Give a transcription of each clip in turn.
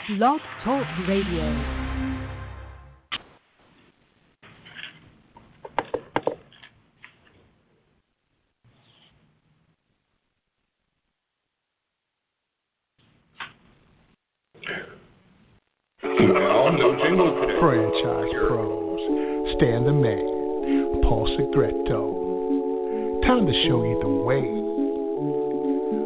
Blog Talk Radio. Franchise pros, Stan the Man, Paul Segreto. Time to show you the way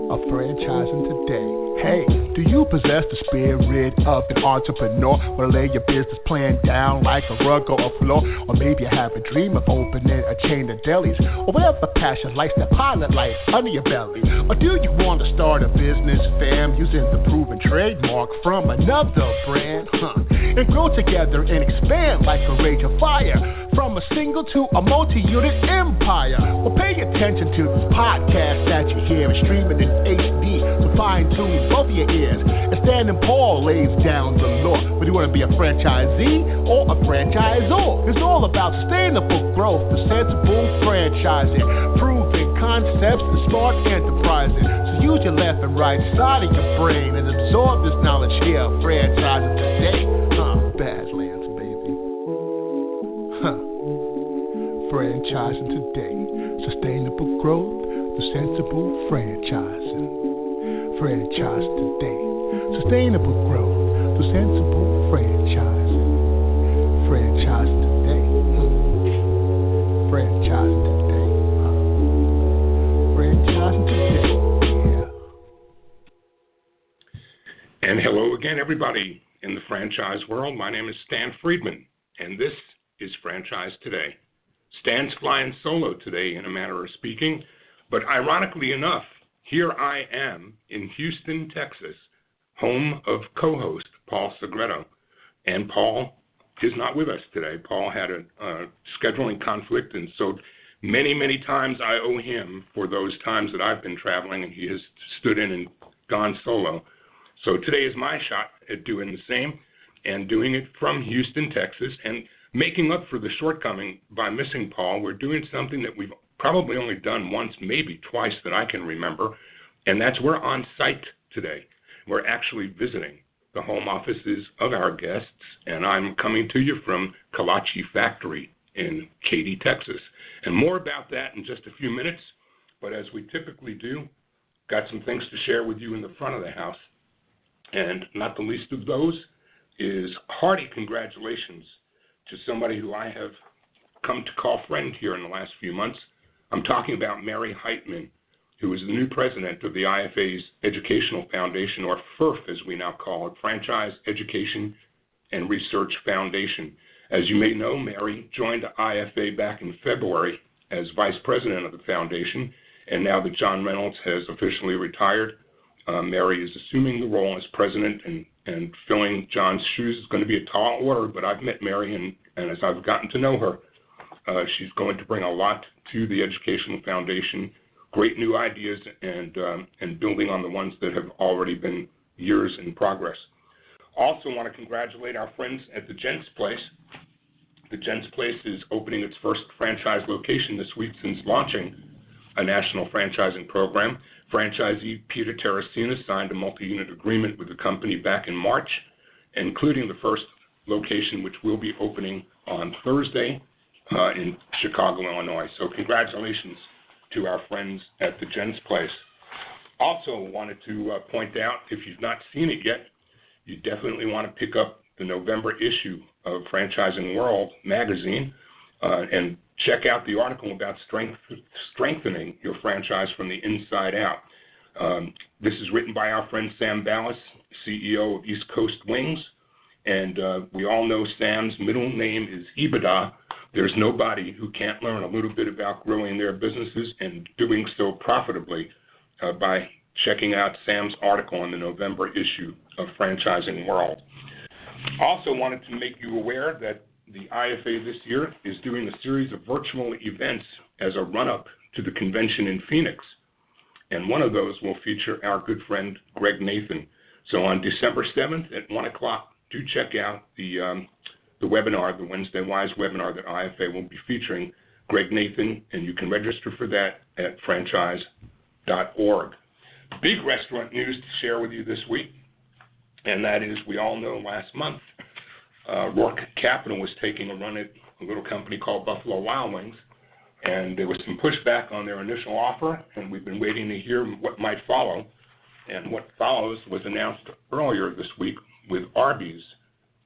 of franchising today. Hey, do you possess the spirit of an entrepreneur? Wanna lay your business plan down like a rug or a floor? Or maybe you have a dream of opening a chain of delis, or whatever passion lights that pilot light under your belly. Or do you want to start a business, fam, using the proven trademark from another brand? And grow together and expand like a rage of fire, from a single to a multi-unit empire. Well, pay attention to this podcast that you hear streaming in HD, so fine-tune both of your ears. And Stan and Paul lays down the law. Whether you want to be a franchisee or a franchisor, it's all about sustainable growth, the sensible franchising, proven concepts, the smart enterprising. So use your left and right side of your brain and absorb this knowledge here. Franchising today, Badlands, baby. Franchising today, sustainable growth, the sensible franchising. Franchise today, sustainable growth, the sensible franchising. Franchise today, franchise today, franchising today, yeah. And hello again, everybody in the franchise world. My name is Stan Friedman, and this is Franchise Today. Stan's flying solo today, in a manner of speaking, but ironically enough, here I am in Houston, Texas, home of co-host Paul Segreto. And Paul is not with us today. Paul had a scheduling conflict, and so many times I owe him for those times that I've been traveling, and he has stood in and gone solo. So today is my shot at doing the same, and doing it from Houston, Texas, and making up for the shortcoming by missing Paul. We're doing something that we've probably only done once, maybe twice that I can remember, and that's we're on site today. We're actually visiting the home offices of our guests, and I'm coming to you from Kolache Factory in Katy, Texas. And more about that in just a few minutes, but as we typically do, got some things to share with you in the front of the house. And not the least of those is hearty congratulations to somebody who I have come to call friend here in the last few months. I'm talking about Mary Heitman, who is the new president of the IFA's Educational Foundation, or FERF as we now call it, Franchise Education and Research Foundation. As you may know, Mary joined the IFA back in February as vice president of the foundation, and now that John Reynolds has officially retired, Mary is assuming the role as president, and filling John's shoes is going to be a tall order, but I've met Mary, and as I've gotten to know her, she's going to bring a lot to the Educational Foundation, great new ideas, and building on the ones that have already been years in progress. Also want to congratulate our friends at the Gents Place. The Gents Place is opening its first franchise location this week since launching a national franchising program. Franchisee Peter Terracina signed a multi-unit agreement with the company back in March, including the first location, which will be opening on Thursday in Chicago, Illinois. So congratulations to our friends at the Gents Place. Also wanted to point out, if you've not seen it yet, you definitely want to pick up the November issue of Franchising World magazine and check out the article about strengthening your franchise from the inside out. This is written by our friend Sam Ballas, CEO of East Coast Wings, and we all know Sam's middle name is Ibada. There's nobody who can't learn a little bit about growing their businesses and doing so profitably by checking out Sam's article in the November issue of Franchising World. Also wanted to make you aware that the IFA this year is doing a series of virtual events as a run-up to the convention in Phoenix. And one of those will feature our good friend Greg Nathan. So on December 7th at 1 o'clock, do check out the webinar, the Wednesday Wise webinar that IFA will be featuring Greg Nathan, and you can register for that at franchise.org. Big restaurant news to share with you this week. and that is, we all know last month, Rourke Capital was taking a run at a little company called Buffalo Wild Wings, and there was some pushback on their initial offer, and we've been waiting to hear what might follow. And what follows was announced earlier this week with Arby's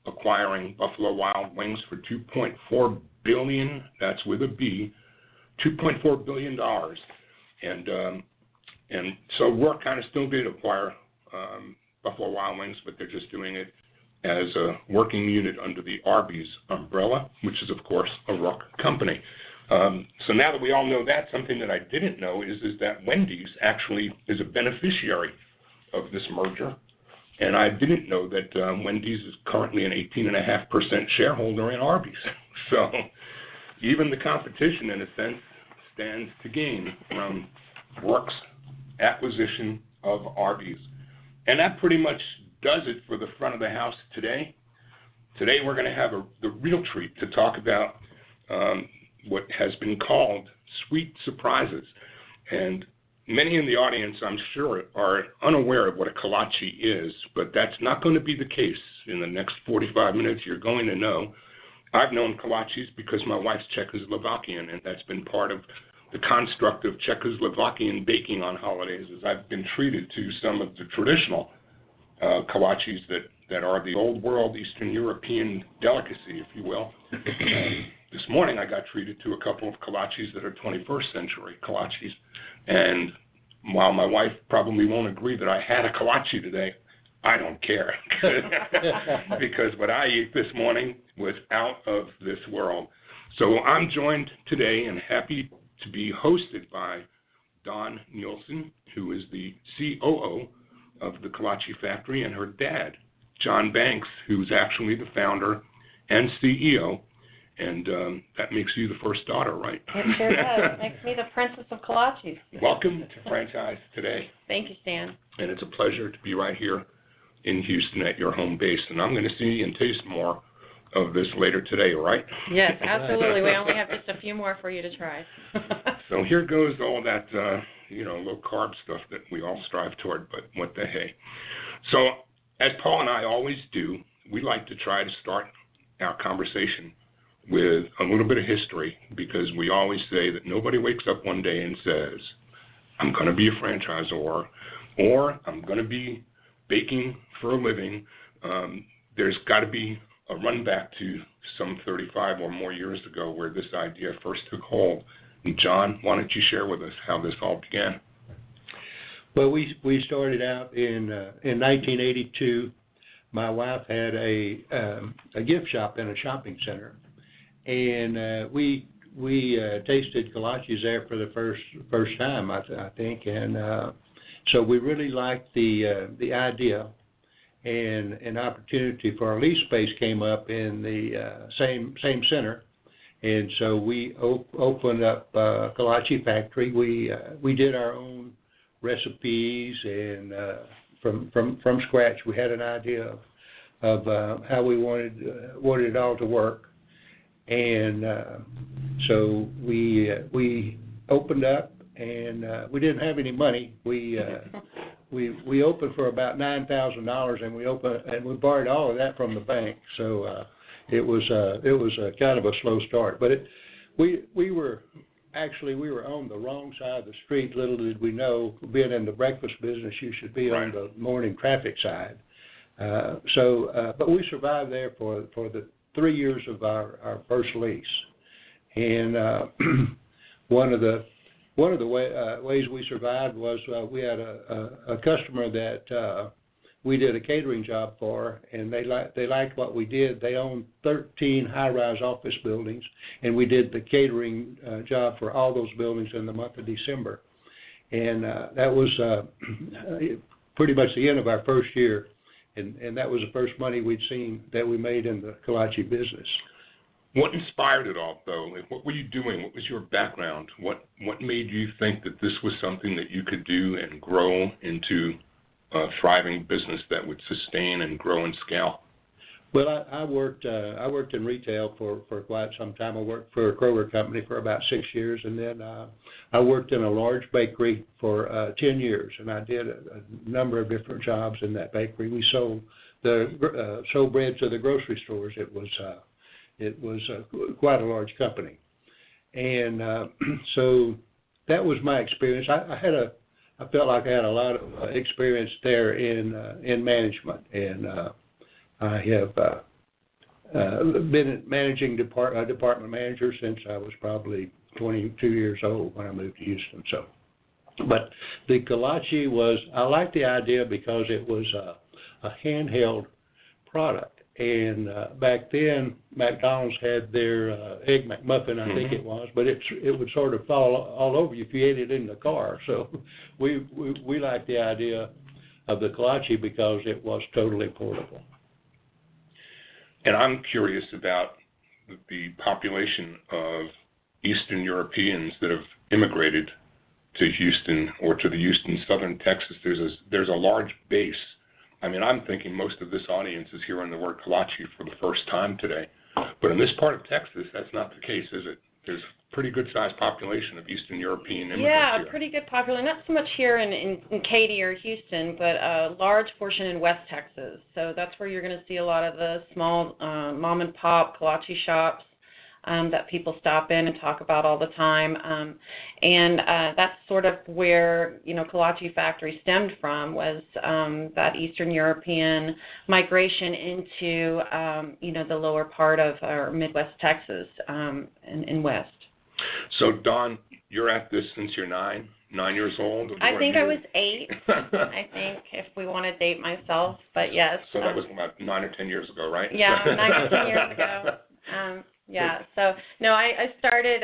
acquiring Buffalo Wild Wings for $2.4 billion. That's with a B, $2.4 billion. And so Rourke kind of still did acquire Buffalo Wild Wings, but they're just doing it as a working unit under the Arby's umbrella, which is, of course, a Rourke company. So now that we all know that, something that I didn't know is that Wendy's actually is a beneficiary of this merger. And I didn't know that Wendy's is currently an 18.5% shareholder in Arby's. So even the competition, in a sense, stands to gain from Rourke's acquisition of Arby's. And that pretty much does it for the front of the house today. Today we're going to have the real treat to talk about what has been called sweet surprises. And many in the audience, I'm sure, are unaware of what a kolache is, but that's not going to be the case in the next 45 minutes. You're going to know. I've known kolaches because my wife's Czechoslovakian, and that's been part of the construct of Czechoslovakian baking on holidays, as I've been treated to some of the traditional kolaches that are the old world Eastern European delicacy, if you will. This morning I got treated to a couple of kolaches that are 21st century kolaches. And while my wife probably won't agree that I had a kolache today, I don't care. Because what I ate this morning was out of this world. So I'm joined today and happy to be hosted by Dawn Nielsen, who is the COO of the Kolache Factory, and her dad, John Banks, who's actually the founder and CEO. And that makes you the first daughter, right? It sure does. Makes me the princess of kolaches. Welcome to Franchise Today. Thank you, Stan. And it's a pleasure to be right here in Houston at your home base. And I'm going to see and taste more of this later today, right? Yes, absolutely. We only have just a few more for you to try. So here goes all that, low-carb stuff that we all strive toward, but what the hey. So as Paul and I always do, we like to try to start our conversation with a little bit of history, because we always say that nobody wakes up one day and says, I'm going to be a franchisor, or I'm going to be baking for a living. There's got to be a run back to some 35 or more years ago where this idea first took hold. And John, why don't you share with us how this all began? Well, we started out in 1982. My wife had a gift shop in a shopping center, and we tasted kolaches there for the first time, I think, and so we really liked the idea, and an opportunity for our lease space came up in the same center, and so we opened up Kolache Factory. We did our own recipes, and from scratch we had an idea of how we wanted it all to work. And so we opened up, and we didn't have any money. We opened for about $9,000, and we borrowed all of that from the bank. So it was a kind of a slow start. But we were on the wrong side of the street. Little did we know, being in the breakfast business, you should be on the morning traffic side. But we survived there for the 3 years of our first lease, and one of the ways we survived was we had a customer that we did a catering job for, and they liked what we did. They owned 13 high-rise office buildings, and we did the catering job for all those buildings in the month of December, and that was pretty much the end of our first year. And that was the first money we'd seen that we made in the kolache business. What inspired it all, though? What were you doing? What was your background? What made you think that this was something that you could do and grow into a thriving business that would sustain and grow and scale? Well, I worked in retail for quite some time. I worked for a Kroger company for about 6 years, and then I worked in a large bakery for 10 years, and I did a number of different jobs in that bakery. We sold the sold bread to the grocery stores. It was quite a large company, and so that was my experience. I felt like I had a lot of experience there in management, and I have been managing department manager since I was probably 22 years old when I moved to Houston. So, but the Kolache I liked the idea because it was a handheld product. And back then, McDonald's had their Egg McMuffin, I think it was, but it would sort of fall all over you if you ate it in the car. So we liked the idea of the Kolache because it was totally portable. And I'm curious about the population of Eastern Europeans that have immigrated to Houston or to the Houston, southern Texas. There's a large base. I mean, I'm thinking most of this audience is hearing the word Kolache for the first time today. But in this part of Texas, that's not the case, is it? There's a pretty good-sized population of Eastern European immigrants Yeah, here. a pretty good population. Not so much here in Katy or Houston, but a large portion in West Texas. So that's where you're going to see a lot of the small mom-and-pop Kolache shops that people stop in and talk about all the time. And that's sort of where, Kolache Factory stemmed from, was that Eastern European migration into, the lower part of our Midwest Texas in West. So, Dawn, you're at this since you're 9 years old? I think I was 8, I think, if we want to date myself, but yes. So that was about 9 or 10 years ago, right? Yeah, 9 or 10 years ago. Yeah, so, no, I started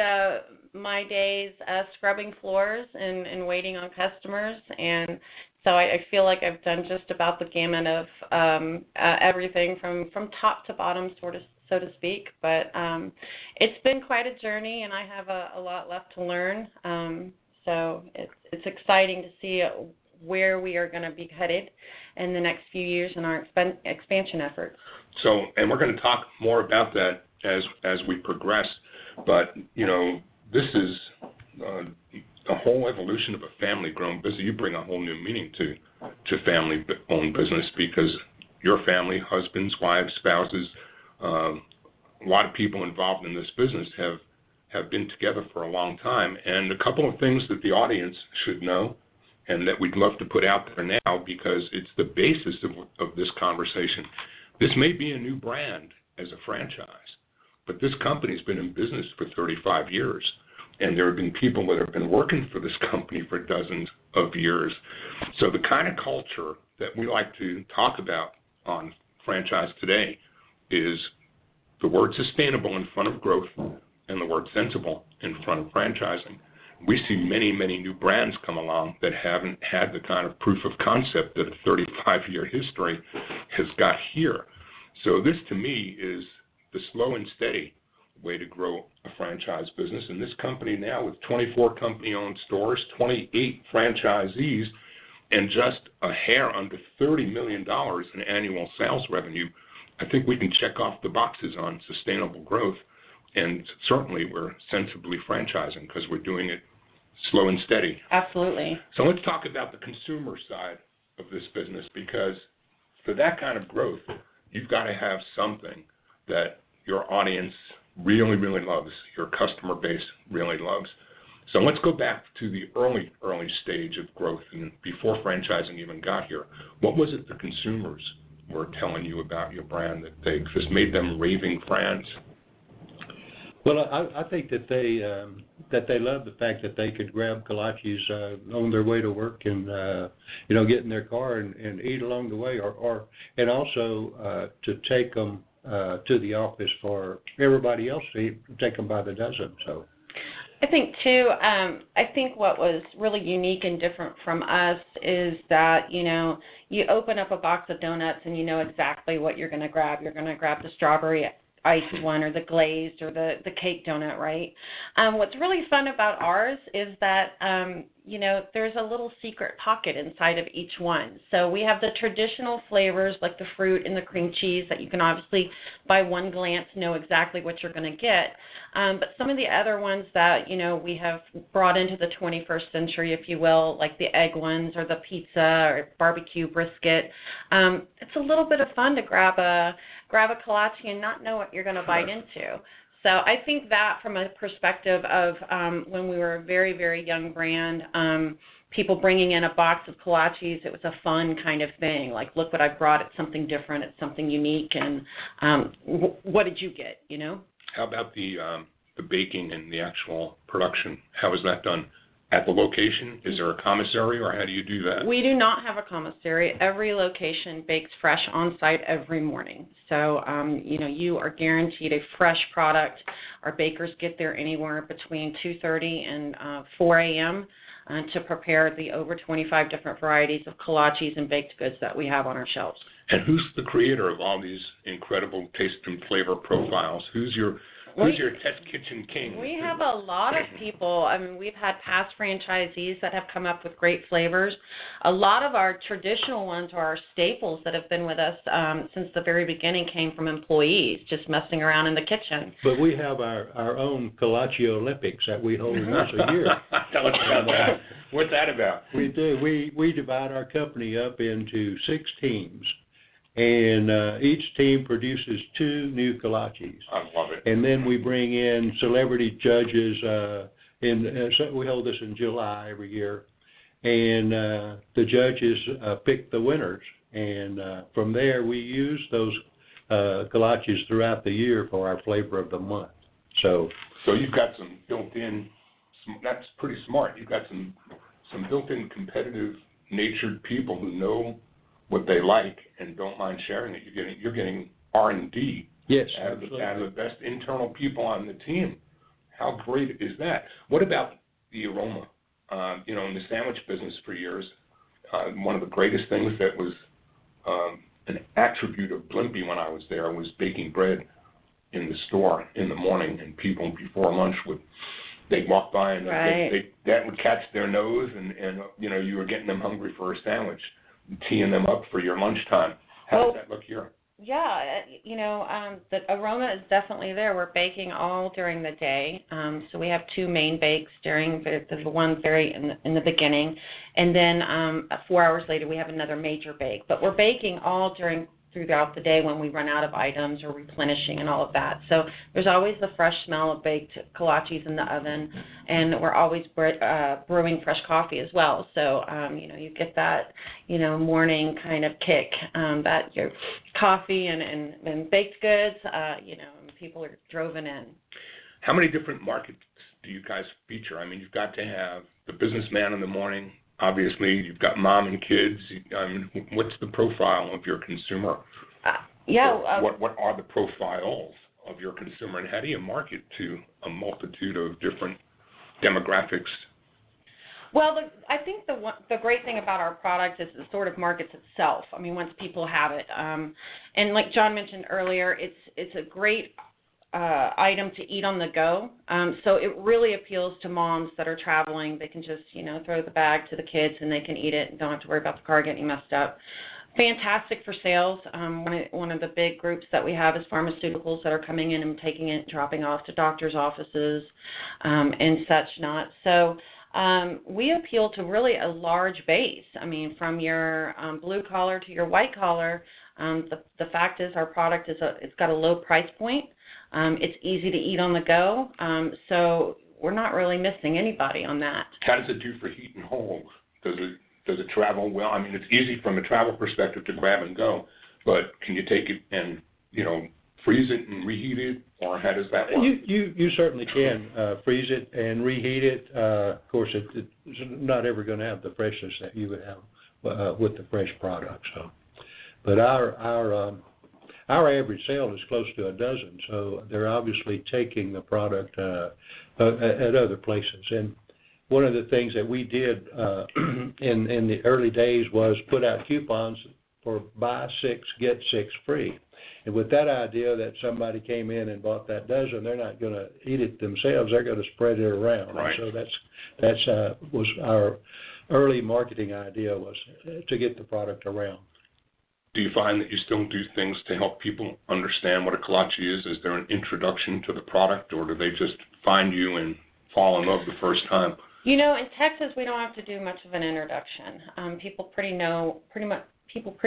my days scrubbing floors and waiting on customers, and so I feel like I've done just about the gamut of everything from top to bottom, so to speak, but it's been quite a journey, and I have a lot left to learn, so it's exciting to see where we are going to be headed in the next few years in our expansion efforts. So, and we're going to talk more about that as we progress, but this is a whole evolution of a family-grown business. You bring a whole new meaning to family-owned business, because your family, husbands, wives, spouses, a lot of people involved in this business have been together for a long time. And a couple of things that the audience should know, and that we'd love to put out there now, because it's the basis of this conversation. This may be a new brand as a franchise, but this company's been in business for 35 years, and there have been people that have been working for this company for dozens of years. So the kind of culture that we like to talk about on Franchise Today is the word sustainable in front of growth and the word sensible in front of franchising. We see many, many new brands come along that haven't had the kind of proof of concept that a 35-year history has got here. So this, to me, is the slow and steady way to grow a franchise business. And this company now, with 24 company-owned stores, 28 franchisees, and just a hair under $30 million in annual sales revenue, I think we can check off the boxes on sustainable growth. And certainly we're sensibly franchising, because we're doing it slow and steady. Absolutely. So let's talk about the consumer side of this business, because for that kind of growth, you've got to have something that your audience really, really loves, your customer base really loves. So let's go back to the early stage of growth, and before franchising even got here. What was it the consumers were telling you about your brand that they just made them raving fans? Well, I think that they love the fact that they could grab kolaches on their way to work and get in their car and eat along the way, and also to take them to the office for everybody else to eat, take them by the dozen. So I think too, I think what was really unique and different from us is that, you open up a box of donuts and you know exactly what you're going to grab. You're going to grab the strawberry iced one, or the glazed, or the cake donut, right? What's really fun about ours is that, there's a little secret pocket inside of each one. So we have the traditional flavors like the fruit and the cream cheese that you can obviously by one glance know exactly what you're going to get. But some of the other ones that, we have brought into the 21st century, if you will, like the egg ones or the pizza or barbecue brisket, it's a little bit of fun to grab a kolache and not know what you're going to bite into. So I think that from a perspective of when we were a very, very young brand, people bringing in a box of kolaches, it was a fun kind of thing. Like, look what I brought. It's something different. It's something unique. And what did you get, How about the baking and the actual production? How is that done? At the location? Is there a commissary, or how do you do that? We do not have a commissary. Every location bakes fresh on site every morning. So, you are guaranteed a fresh product. Our bakers get there anywhere between 2:30 and 4 a.m. To prepare the over 25 different varieties of kolaches and baked goods that we have on our shelves. And who's the creator of all these incredible taste and flavor profiles? Who's your test kitchen king? We have a lot of people. I mean, we've had past franchisees that have come up with great flavors. A lot of our traditional ones are our staples that have been with us since the very beginning came from employees just messing around in the kitchen. But we have our own Kolache Olympics that we hold once a year. Tell us about that. What's that about? We do. We divide our company up into 6 teams. And each team produces 2 new kolaches. I love it. And then we bring in celebrity judges. So we hold this in July every year. And the judges pick the winners. And from there, we use those kolaches throughout the year for our flavor of the month. So you've got some built-in, that's pretty smart. You've got some built-in competitive natured people who know what they like and don't mind sharing it. You're getting R&D. Yes, out of the best internal people on the team. How great is that? What about the aroma? In the sandwich business for years, one of the greatest things that was an attribute of Blimpie when I was there was baking bread in the store in the morning, and people before lunch they'd walk by and that would catch their nose, and you were getting them hungry for a sandwich, teeing them up for your lunchtime. How does that look here? Yeah, the aroma is definitely there. We're baking all during the day. So we have 2 main bakes during the one very in the beginning, and then 4 hours later we have another major bake. But we're baking all throughout the day when we run out of items or replenishing and all of that. So there's always the fresh smell of baked kolaches in the oven, and we're always brewing fresh coffee as well. So, you get that, morning kind of kick, that your coffee and baked goods, and people are driven in. How many different markets do you guys feature? I mean, you've got to have the businessman in the morning. Obviously, you've got mom and kids. What's the profile of your consumer? What are the profiles of your consumer, and how do you market to a multitude of different demographics? Well, I think the great thing about our product is it sort of markets itself. I mean, once people have it, and like John mentioned earlier, it's a great item to eat on the go. So it really appeals to moms that are traveling. They can just, throw the bag to the kids and they can eat it and don't have to worry about the car getting messed up. Fantastic for sales. One of the big groups that we have is pharmaceuticals that are coming in and taking it, dropping off to doctors' offices and such not. So we appeal to really a large base. I mean, from your blue collar to your white collar. The fact is our product it's got a low price point. It's easy to eat on the go, so we're not really missing anybody on that. How does it do for heat and hold? Does it travel well? I mean, it's easy from a travel perspective to grab and go, but can you take it and freeze it and reheat it, or how does that work? You certainly can freeze it and reheat it. Of course, it's not ever going to have the freshness that you would have with the fresh product. So, but our average sale is close to a dozen, so they're obviously taking the product at other places. And one of the things that we did in the early days was put out coupons for buy 6, get 6 free. And with that idea that somebody came in and bought that dozen, they're not going to eat it themselves. They're going to spread it around. Right. And so that's was our early marketing idea, was to get the product around. Do you find that you still do things to help people understand what a kolache is? Is there an introduction to the product, or do they just find you and fall in love the first time? You know, in Texas, we don't have to do much of an introduction. People pretty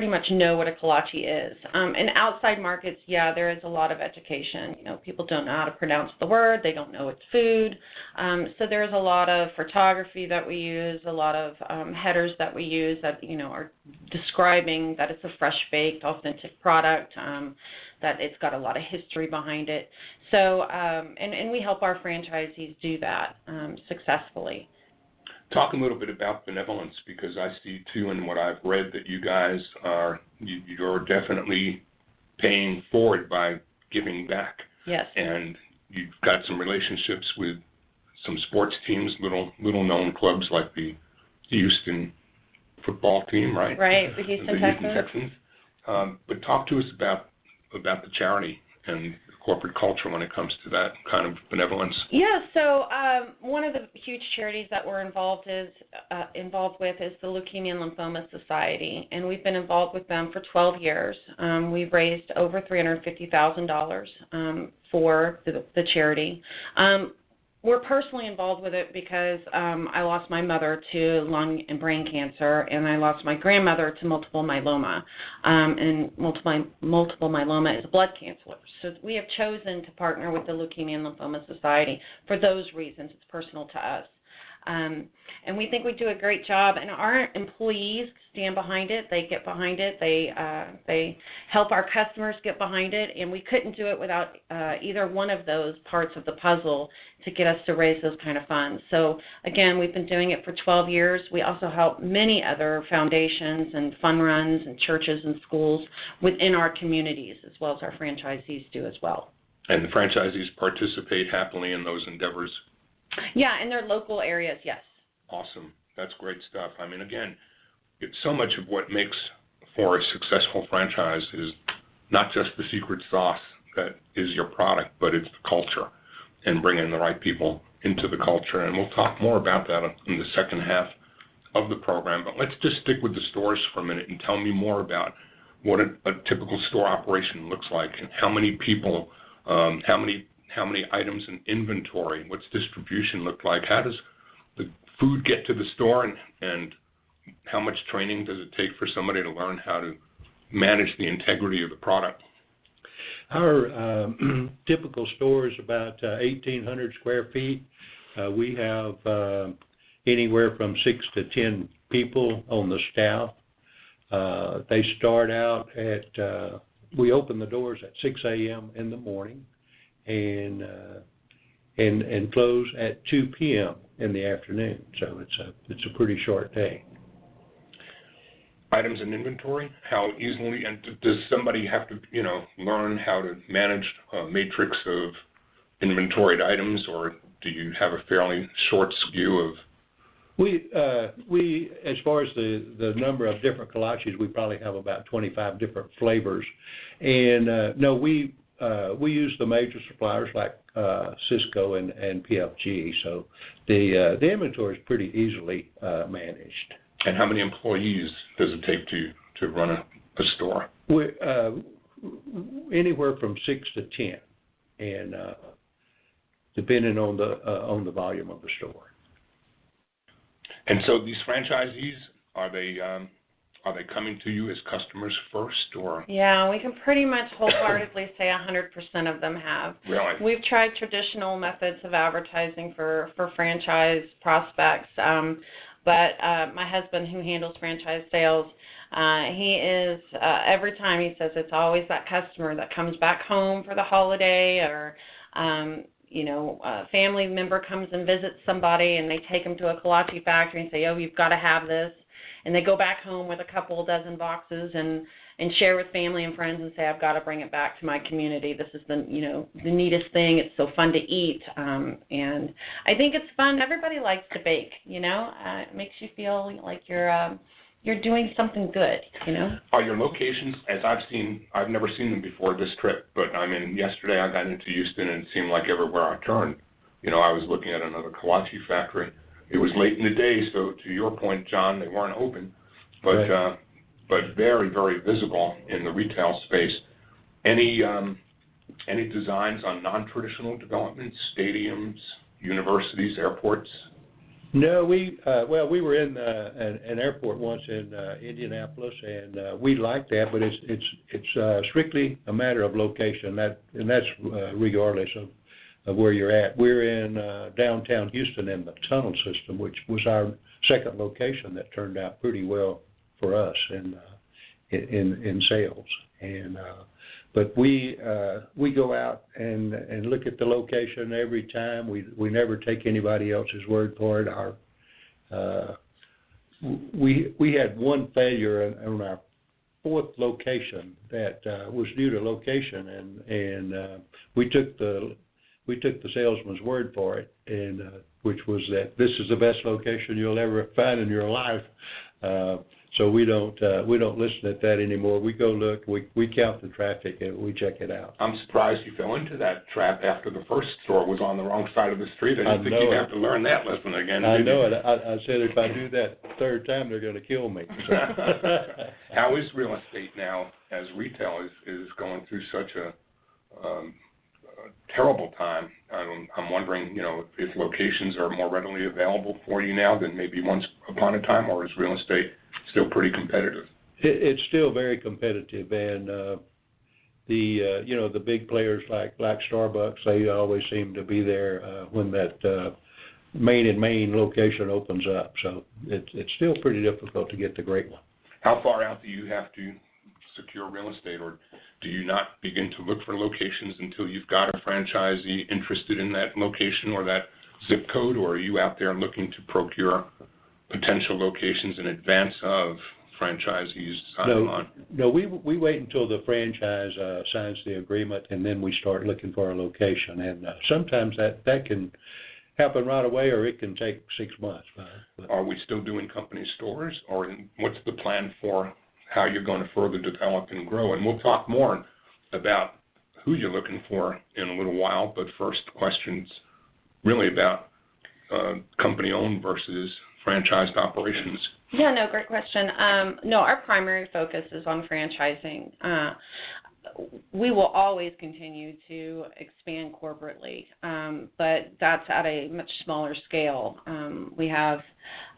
much know what a kolache is. In outside markets, yeah, there is a lot of education. You know, people don't know how to pronounce the word. They don't know it's food. So there's a lot of photography that we use, a lot of headers that we use that, you know, are describing that it's a fresh-baked, authentic product, that it's got a lot of history behind it. So, and we help our franchisees do that successfully. Talk a little bit about benevolence, because I see too in what I've read that you guys you're definitely paying forward by giving back. Yes. And you've got some relationships with some sports teams, little known clubs like the Houston football team, right? Right, the Houston Texans. But talk to us about the charity and corporate culture when it comes to that kind of benevolence. Yeah, so one of the huge charities that we're involved with is the Leukemia and Lymphoma Society, and we've been involved with them for 12 years. We've raised over $350,000 for the charity. We're personally involved with it because I lost my mother to lung and brain cancer, and I lost my grandmother to multiple myeloma. And multiple myeloma is blood cancer. So we have chosen to partner with the Leukemia and Lymphoma Society for those reasons. It's personal to us. And we think we do a great job, and our employees stand behind it. They get behind it. They help our customers get behind it, and we couldn't do it without either one of those parts of the puzzle to get us to raise those kind of funds. So, again, we've been doing it for 12 years. We also help many other foundations and fund runs and churches and schools within our communities, as well as our franchisees do as well. And the franchisees participate happily in those endeavors? Yeah, in their local areas, yes. Awesome. That's great stuff. I mean, again, it's so much of what makes for a successful franchise is not just the secret sauce that is your product, but it's the culture and bringing the right people into the culture. And we'll talk more about that in the second half of the program. But let's just stick with the stores for a minute and tell me more about what a typical store operation looks like, and how many people, how many items in inventory, what's distribution look like, how does the food get to the store, and how much training does it take for somebody to learn how to manage the integrity of the product? Our typical store is about 1,800 square feet. We have anywhere from 6 to 10 people on the staff. They start out at, we open the doors at 6 a.m. in the morning and close at 2 p.m. in the afternoon. So it's a pretty short day. Items in inventory, how easily, and does somebody have to, learn how to manage a matrix of inventoried items, or do you have a fairly short skew of? We as far as the number of different kolaches, we probably have about 25 different flavors, and no, we use the major suppliers like Cisco and PFG, so the inventory is pretty easily managed. And how many employees does it take to run a store? Anywhere from 6 to 10, and depending on the volume of the store. And so these franchisees, are they coming to you as customers first, or? Yeah, we can pretty much wholeheartedly say 100% of them have. Really? We've tried traditional methods of advertising for franchise prospects, but my husband, who handles franchise sales, he is, every time he says it's always that customer that comes back home for the holiday, or a family member comes and visits somebody and they take them to a Kolache Factory and say, oh, you've got to have this. And they go back home with a couple dozen boxes and share with family and friends and say, I've got to bring it back to my community. This is the neatest thing. It's so fun to eat. And I think it's fun. Everybody likes to bake, It makes you feel like you're you're doing something good, you know. Are your locations, as I've never seen them before this trip, but I mean, yesterday I got into Houston and it seemed like everywhere I turned, you know, I was looking at another Kolache factory. It was late in the day, so to your point, John, they weren't open, but Right. But very, very visible in the retail space. Any designs on non-traditional developments, stadiums, universities, airports? No, we were in an airport once in Indianapolis, and we liked that, but it's strictly a matter of location. That's regardless of where you're at. We're in downtown Houston in the tunnel system, which was our second location that turned out pretty well for us in sales. And but we go out and look at the location every time. We never take anybody else's word for it. We had one failure on our fourth location that was due to location, and we took the salesman's word for it, and which was that this is the best location you'll ever find in your life. So we don't listen at that anymore. We go look, we count the traffic, and we check it out. I'm surprised you fell into that trap after the first store was on the wrong side of the street. I didn't think you'd have to learn that lesson again. I know it. I said if I do that third time, they're going to kill me. So. How is real estate now, as retail is going through such a terrible time? I'm wondering, you know, if locations are more readily available for you now than maybe once upon a time, or is real estate still pretty competitive? It's still very competitive, and the big players like Starbucks, they always seem to be there when that main location opens up. So it's still pretty difficult to get the great one. How far out do you have to secure real estate, or do you not begin to look for locations until you've got a franchisee interested in that location or that zip code, or are you out there looking to procure potential locations in advance of franchisees signing on? No, we wait until the franchise signs the agreement, and then we start looking for a location. And sometimes that can happen right away, or it can take 6 months. Are we still doing company stores, or what's the plan for how you're going to further develop and grow? And we'll talk more about who you're looking for in a little while, but first questions really about company-owned versus franchised operations. Yeah, no, great question. No, our primary focus is on franchising. We will always continue to expand corporately, but that's at a much smaller scale. We have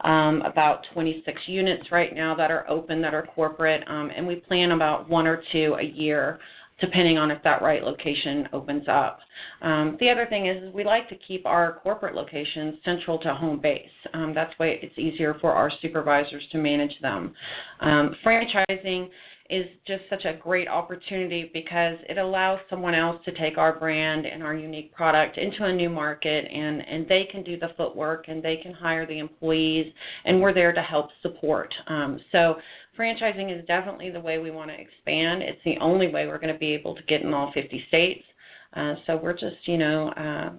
about 26 units right now that are open, that are corporate, and we plan about 1 or 2 a year, depending on if that right location opens up. The other thing is we like to keep our corporate locations central to home base. That's why it's easier for our supervisors to manage them. Franchising is just such a great opportunity because it allows someone else to take our brand and our unique product into a new market, and they can do the footwork and they can hire the employees, and we're there to help support. So franchising is definitely the way we want to expand. It's the only way we're going to be able to get in all 50 states. So we're just,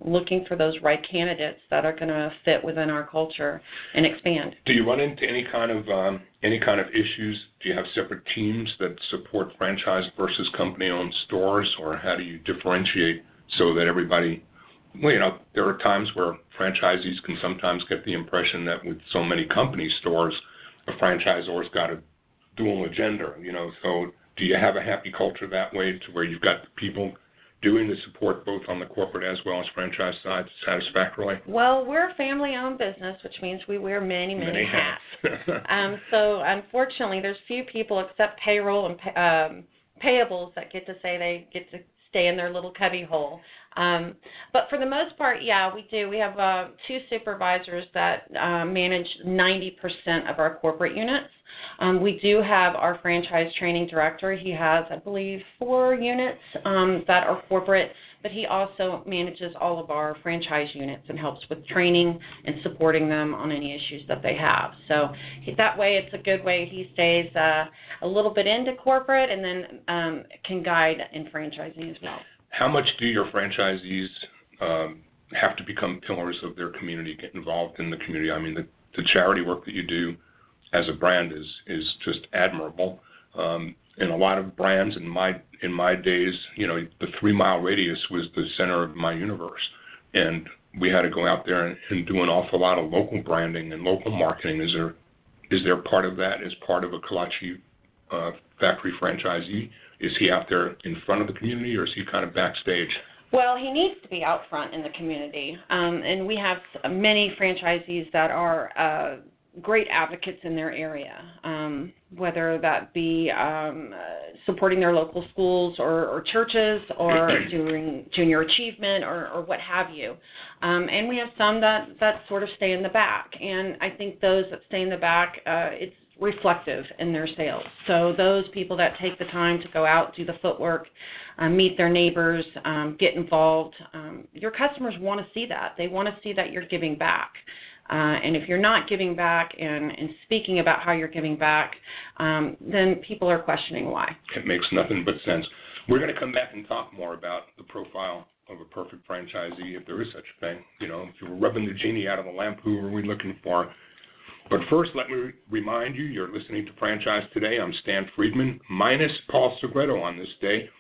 looking for those right candidates that are going to fit within our culture and expand. Do you run into any kind of issues? Do you have separate teams that support franchise versus company-owned stores, or how do you differentiate so that everybody? Well, there are times where franchisees can sometimes get the impression that with so many company stores, a franchisor's got a dual agenda. So do you have a happy culture that way, to where you've got the people doing the support both on the corporate as well as franchise side satisfactorily? Well, we're a family-owned business, which means we wear many hats. So unfortunately, there's few people except payroll and payables that get to say they get to stay in their little cubby hole. But for the most part, yeah, we do. We have 2 supervisors that manage 90% of our corporate units. We do have our franchise training director. He has, I believe, 4 units that are corporate, but he also manages all of our franchise units and helps with training and supporting them on any issues that they have. So that way, it's a good way. He stays a little bit into corporate and then can guide in franchising as well. How much do your franchisees have to become pillars of their community, get involved in the community? I mean, the charity work that you do, as a brand is just admirable. And a lot of brands in my days, the 3-mile radius was the center of my universe, and we had to go out there and do an awful lot of local branding and local marketing. Is there part of that as part of a Kolache Factory franchisee? Is he out there in front of the community, or is he kind of backstage? Well, he needs to be out front in the community, and we have many franchisees that are great advocates in their area, whether that be supporting their local schools or churches, or doing junior achievement or what have you. And we have some that sort of stay in the back, and I think those that stay in the back, it's reflective in their sales. So those people that take the time to go out, do the footwork, meet their neighbors, get involved, your customers want to see that. They want to see that you're giving back. And if you're not giving back and speaking about how you're giving back, then people are questioning why. It makes nothing but sense. We're going to come back and talk more about the profile of a perfect franchisee, if there is such a thing. If you were rubbing the genie out of the lamp, who are we looking for? But first, let me remind you, you're listening to Franchise Today. I'm Stan Friedman, minus Paul Segreto on this day,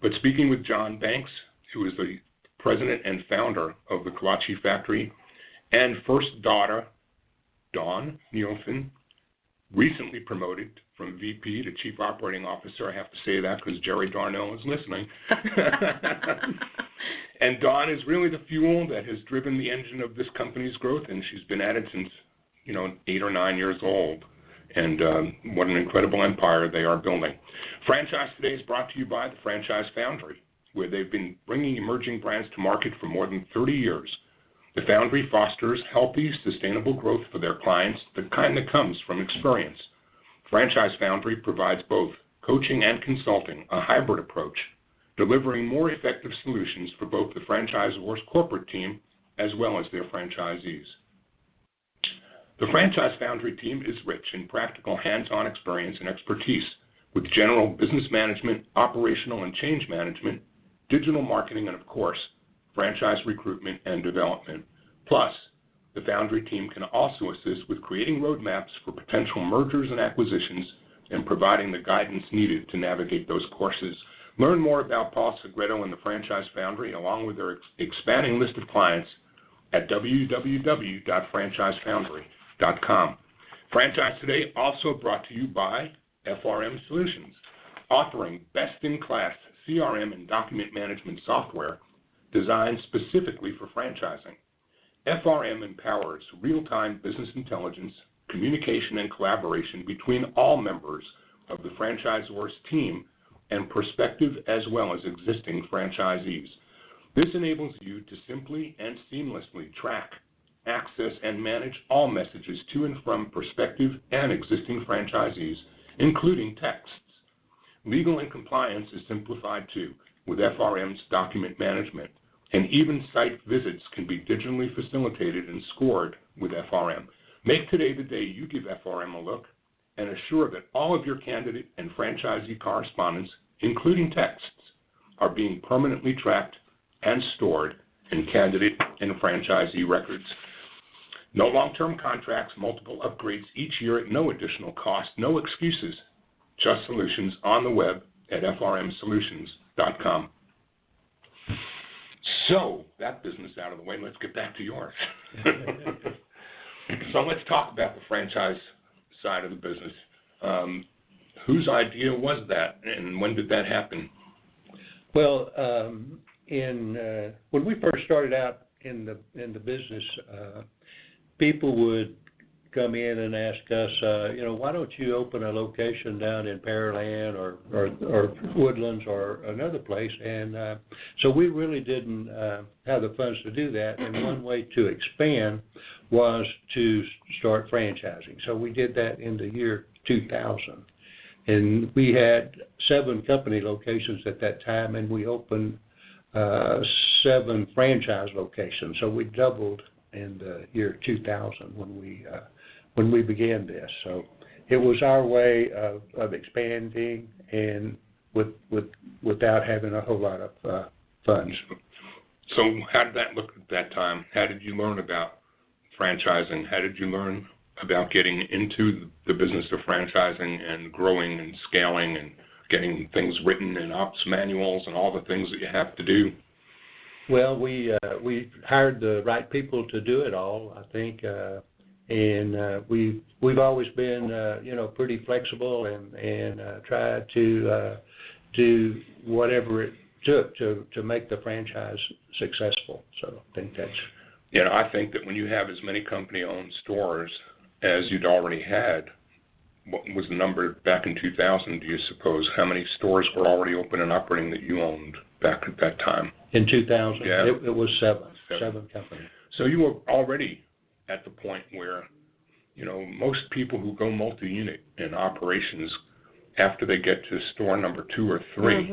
but speaking with Jerri Banks, who is the president and founder of the Kolache Factory, and first daughter, Dawn Nielsen, recently promoted from VP to Chief Operating Officer. I have to say that because Jerry Darnell is listening. And Dawn is really the fuel that has driven the engine of this company's growth, and she's been at it since, 8 or 9 years old. And what an incredible empire they are building. Franchise Today is brought to you by the Franchise Foundry, where they've been bringing emerging brands to market for more than 30 years. The Foundry fosters healthy, sustainable growth for their clients, the kind that comes from experience. Franchise Foundry provides both coaching and consulting, a hybrid approach, delivering more effective solutions for both the franchisor's corporate team as well as their franchisees. The Franchise Foundry team is rich in practical hands-on experience and expertise with general business management, operational and change management, digital marketing, and of course, franchise recruitment and development. Plus, the Foundry team can also assist with creating roadmaps for potential mergers and acquisitions and providing the guidance needed to navigate those courses. Learn more about Paul Segreto and the Franchise Foundry, along with their expanding list of clients, at www.franchisefoundry.com. Franchise Today also brought to you by FRM Solutions, offering best-in-class CRM and document management software designed specifically for franchising. FRM empowers real-time business intelligence, communication, and collaboration between all members of the franchisor's team and prospective as well as existing franchisees. This enables you to simply and seamlessly track, access, and manage all messages to and from prospective and existing franchisees, including texts. Legal and compliance is simplified too with FRM's document management, and even site visits can be digitally facilitated and scored with FRM. Make today the day you give FRM a look and assure that all of your candidate and franchisee correspondence, including texts, are being permanently tracked and stored in candidate and franchisee records. No long-term contracts, multiple upgrades each year at no additional cost, no excuses, just solutions on the web at frmsolutions.com. So, that business out of the way, let's get back to yours. So let's talk about the franchise side of the business. Whose idea was that, and when did that happen? Well, when we first started out in the business, people would come in and ask us, why don't you open a location down in Pearland or Woodlands or another place? And so we really didn't have the funds to do that. And one way to expand was to start franchising. So we did that in the year 2000. And we had 7 company locations at that time, and we opened 7 franchise locations. So we doubled in the year 2000 when we began this. So it was our way of expanding and without having a whole lot of funds. So how did that look at that time? How did you learn about franchising? How did you learn about getting into the business of franchising and growing and scaling and getting things written in ops manuals and all the things that you have to do? Well, we hired the right people to do it all, I think, and we've always been pretty flexible and tried to do whatever it took to make the franchise successful. So I think that's. I think that when you have as many company-owned stores as you'd already had, what was the number back in 2000, do you suppose? How many stores were already open and operating that you owned back at that time? In 2000, yeah. it was seven companies. So you were already at the point where, most people who go multi-unit in operations, after they get to store number 2 or 3,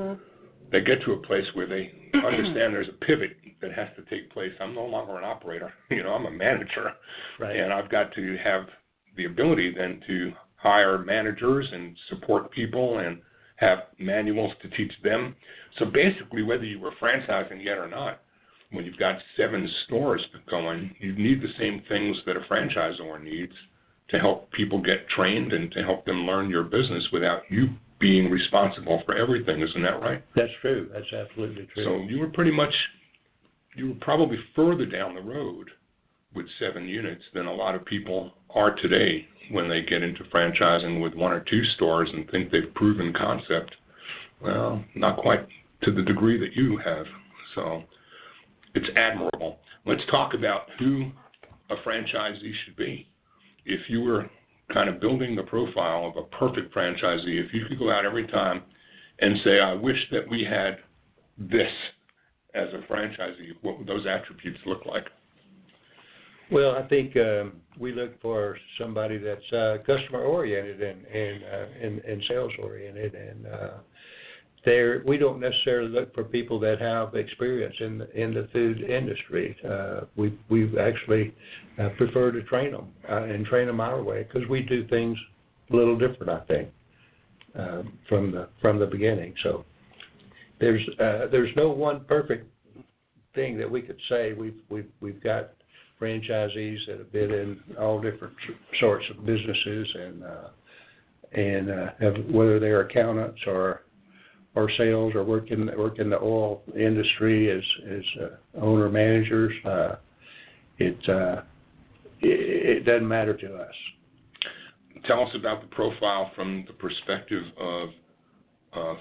they get to a place where they understand there's a pivot that has to take place. I'm no longer an operator. I'm a manager. Right. And I've got to have the ability then to hire managers and support people and have manuals to teach them. So basically, whether you were franchising yet or not, when you've got 7 stores going, you need the same things that a franchisor needs to help people get trained and to help them learn your business without you being responsible for everything. Isn't that right? That's true. That's absolutely true. So you were probably further down the road with 7 units than a lot of people are today when they get into franchising with 1 or 2 stores and think they've proven concept. Well, not quite to the degree that you have. So it's admirable. Let's talk about who a franchisee should be. If you were kind of building the profile of a perfect franchisee, if you could go out every time and say, I wish that we had this as a franchisee, what would those attributes look like? Well, I think we look for somebody that's customer-oriented and sales-oriented, and we don't necessarily look for people that have experience in the food industry. We actually prefer to train them and train them our way because we do things a little different, I think, from the beginning. So there's no one perfect thing that we could say. We've got franchisees that have been in all different sorts of businesses and have, whether they're accountants or sales or work in the oil industry as owner managers. It doesn't matter to us. Tell us about the profile from the perspective of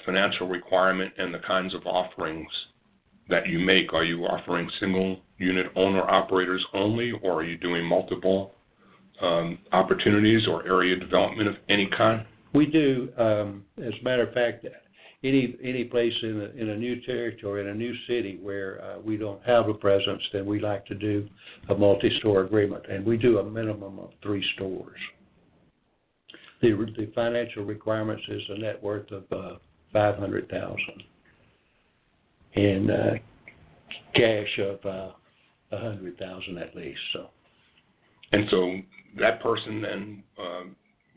financial requirement and the kinds of offerings that you make. Are you offering single unit owner operators only, or are you doing multiple opportunities or area development of any kind? We do. As a matter of fact, any place in a new territory, in a new city where we don't have a presence, then we like to do a multi-store agreement, and we do a minimum of 3 stores. The financial requirements is a net worth of $500,000 and cash of $100,000 at least. And so that person then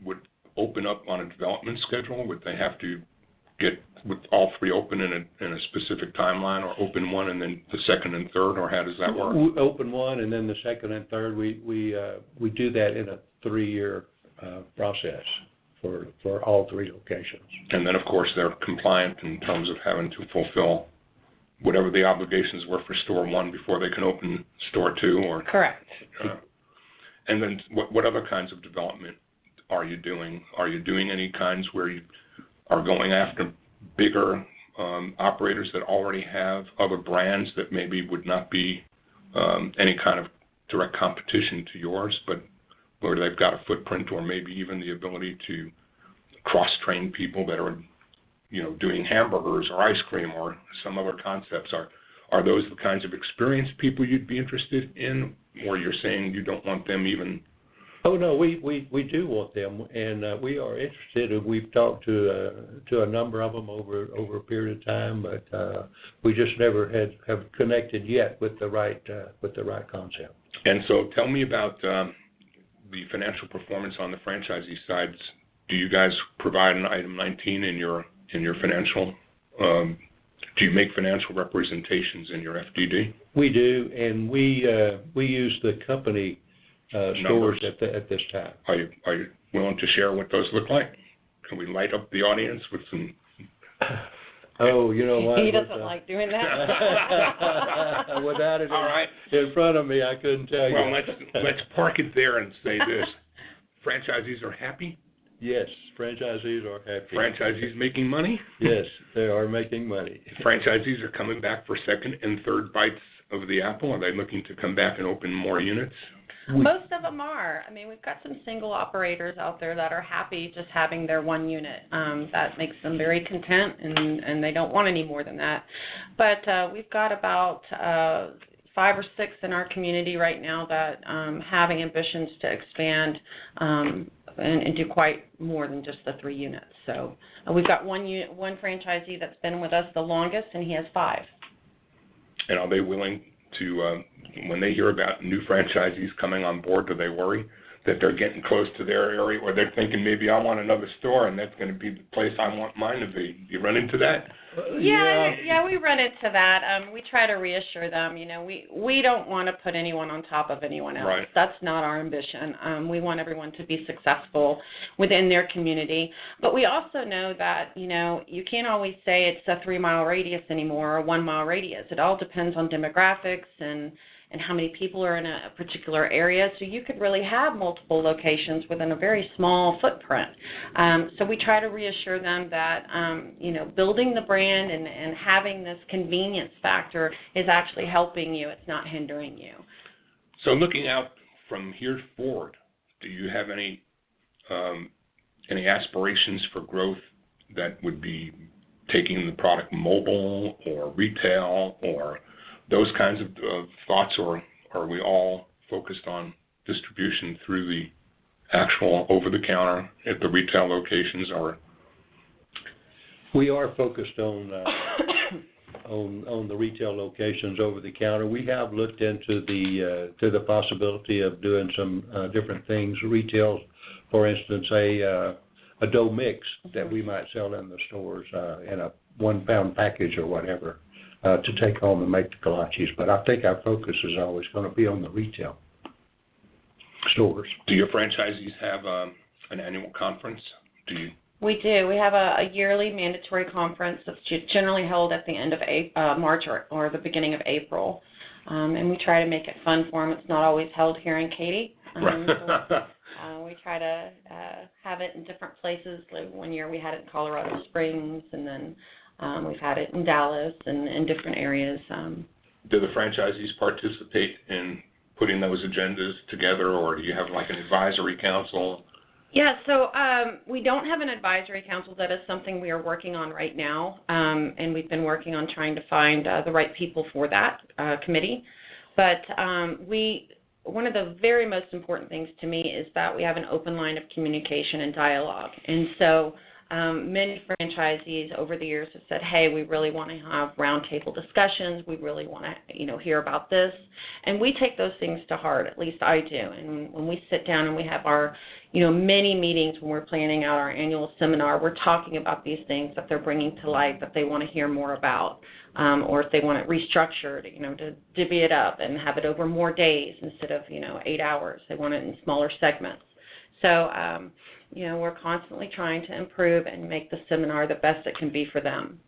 would open up on a development schedule? Would they have to get with all 3 open in a specific timeline, or open one and then the second and third, or how does that work? We open one and then the second and third. We do that in a 3-year process for all 3 locations. And then, of course, they're compliant in terms of having to fulfill whatever the obligations were for store 1 before they can open store 2, or correct. And then what other kinds of development are you doing? Are you doing any kinds where you are going after bigger operators that already have other brands that maybe would not be any kind of direct competition to yours, but where they've got a footprint or maybe even the ability to cross-train people that are, doing hamburgers or ice cream or some other concepts? Are those the kinds of experienced people you'd be interested in, or you're saying you don't want them even? Oh no, we do want them, and we are interested. And we've talked to a number of them over a period of time, but we just never have connected yet with the right concept. And so, tell me about the financial performance on the franchisee side. Do you guys provide an item 19 in your financial? Do you make financial representations in your FDD? We do, and we use the company stores at this time. Are you willing to share what those look like? Can we light up the audience with some? Oh, you know what? He doesn't like doing that. Without it All right. in front of me, I couldn't tell you. Well, let's park it there and say this: franchisees are happy. Yes, franchisees are happy. Franchisees making money. Yes, they are making money. Franchisees are coming back for second and third bites of the apple. Are they looking to come back and open more units? Most of them are. I mean, we've got some single operators out there that are happy just having their one unit. That makes them very content, and they don't want any more than that. But we've got about 5 or 6 in our community right now that have ambitions to expand and do quite more than just the 3 units. So we've got one franchisee that's been with us the longest, and he has 5. And are they willing to, when they hear about new franchisees coming on board, do they worry that they're getting close to their area, or they're thinking maybe I want another store and that's going to be the place I want mine to be? Do you run into that? Yeah, we run into that. We try to reassure them. You know, we don't want to put anyone on top of anyone else. Right. That's not our ambition. We want everyone to be successful within their community. But we also know that, you know, you can't always say it's a 3-mile radius anymore or a 1-mile radius. It all depends on demographics and how many people are in a particular area. So you could really have multiple locations within a very small footprint. So we try to reassure them that, you know, building the brand and having this convenience factor is actually helping you. It's not hindering you. So looking out from here forward, do you have any aspirations for growth that would be taking the product mobile or retail or those kinds of thoughts, or are we all focused on distribution through the actual over-the-counter at the retail locations? Or we are focused on the retail locations over the counter. We have looked into the possibility of doing some different things. Retail, for instance, a dough mix that we might sell in the stores in a 1-pound package or whatever. To take home and make the kolaches, but I think our focus is always going to be on the retail stores. Do your franchisees have an annual conference? Do you? We do. We have a yearly mandatory conference that's generally held at the end of March or the beginning of April, and we try to make it fun for them. It's not always held here in Katy. We try to have it in different places. Like one year we had it in Colorado Springs, and then we've had it in Dallas and in different areas. Do the franchisees participate in putting those agendas together, or do you have like an advisory council? Yeah, so we don't have an advisory council. That is something we are working on right now, and we've been working on trying to find the right people for that committee. But one of the very most important things to me is that we have an open line of communication and dialogue. And so many franchisees over the years have said, hey, we really want to have roundtable discussions. We really want to, hear about this. And we take those things to heart, at least I do. And when we sit down and we have our, many meetings when we're planning out our annual seminar, we're talking about these things that they're bringing to light that they want to hear more about. Or if they want it restructured, to divvy it up and have it over more days instead of, 8 hours. They want it in smaller segments. So, we're constantly trying to improve and make the seminar the best it can be for them.